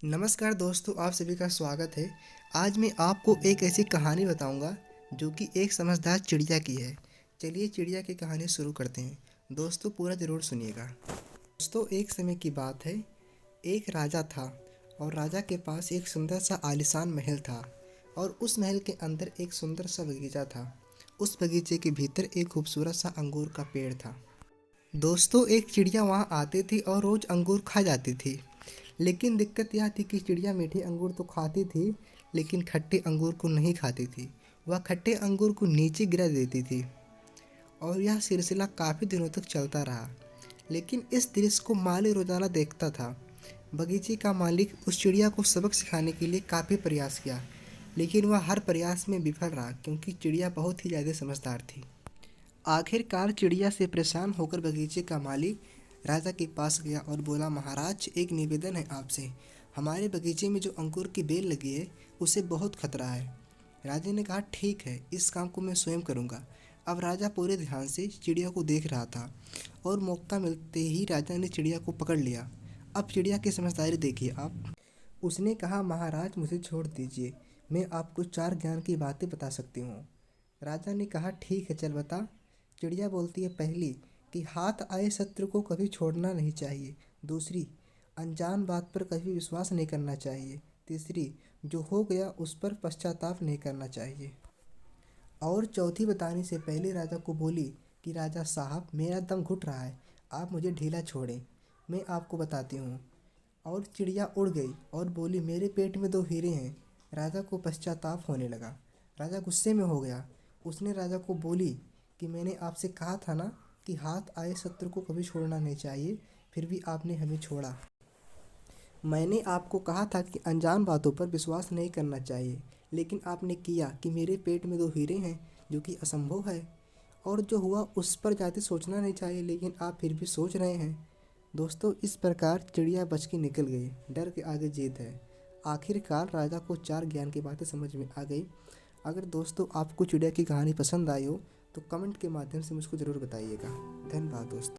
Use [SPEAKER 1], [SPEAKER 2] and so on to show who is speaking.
[SPEAKER 1] नमस्कार दोस्तों, आप सभी का स्वागत है। आज मैं आपको एक ऐसी कहानी बताऊंगा जो कि एक समझदार चिड़िया की है। चलिए चिड़िया की कहानी शुरू करते हैं। दोस्तों पूरा ज़रूर सुनिएगा। दोस्तों एक समय की बात है। एक राजा था और राजा के पास एक सुंदर सा आलीशान महल था और उस महल के अंदर एक सुंदर सा बगीचा था। उस बगीचे के भीतर एक खूबसूरत सा अंगूर का पेड़ था। दोस्तों एक चिड़िया वहाँ आती थी और रोज़ अंगूर खा जाती थी। लेकिन दिक्कत यह थी कि चिड़िया मीठे अंगूर तो खाती थी लेकिन खट्टे अंगूर को नहीं खाती थी। वह खट्टे अंगूर को नीचे गिरा देती थी और यह सिलसिला काफ़ी दिनों तक चलता रहा। लेकिन इस दृश्य को माली रोज़ाना देखता था। बगीचे का मालिक उस चिड़िया को सबक सिखाने के लिए काफ़ी प्रयास किया, लेकिन वह हर प्रयास में विफल रहा क्योंकि चिड़िया बहुत ही ज़्यादा समझदार थी। आखिरकार चिड़िया से परेशान होकर बगीचे का मालिक राजा के पास गया और बोला, महाराज एक निवेदन है आपसे। हमारे बगीचे में जो अंगूर की बेल लगी है उसे बहुत खतरा है। राजा ने कहा, ठीक है, इस काम को मैं स्वयं करूँगा। अब राजा पूरे ध्यान से चिड़िया को देख रहा था और मौका मिलते ही राजा ने चिड़िया को पकड़ लिया। अब चिड़िया की समझदारी देखिए आप। उसने कहा, महाराज मुझे छोड़ दीजिए, मैं आपको 4 ज्ञान की बातें बता सकती हूँ। राजा ने कहा, ठीक है, चल बता। चिड़िया बोलती है, पहली कि हाथ आए शत्रु को कभी छोड़ना नहीं चाहिए। दूसरी, अनजान बात पर कभी विश्वास नहीं करना चाहिए। तीसरी, जो हो गया उस पर पश्चाताप नहीं करना चाहिए। और चौथी बताने से पहले राजा को बोली कि राजा साहब मेरा दम घुट रहा है, आप मुझे ढीला छोड़ें, मैं आपको बताती हूँ। और चिड़िया उड़ गई और बोली, मेरे पेट में 2 हीरे हैं। राजा को पश्चाताप होने लगा। राजा गुस्से में हो गया। उसने राजा को बोली कि मैंने आपसे कहा था ना कि हाथ आए शत्रु को कभी छोड़ना नहीं चाहिए, फिर भी आपने हमें छोड़ा। मैंने आपको कहा था कि अनजान बातों पर विश्वास नहीं करना चाहिए, लेकिन आपने किया कि मेरे पेट में 2 हीरे हैं, जो कि असंभव है। और जो हुआ उस पर ज़्यादा सोचना नहीं चाहिए, लेकिन आप फिर भी सोच रहे हैं। दोस्तों इस प्रकार चिड़िया बच के निकल गई। डर के आगे जीत है। आखिरकार राजा को 4 ज्ञान की बातें समझ में आ गई। अगर दोस्तों आपको चिड़िया की कहानी पसंद आई हो तो कमेंट के माध्यम से मुझको ज़रूर बताइएगा। धन्यवाद दोस्तों।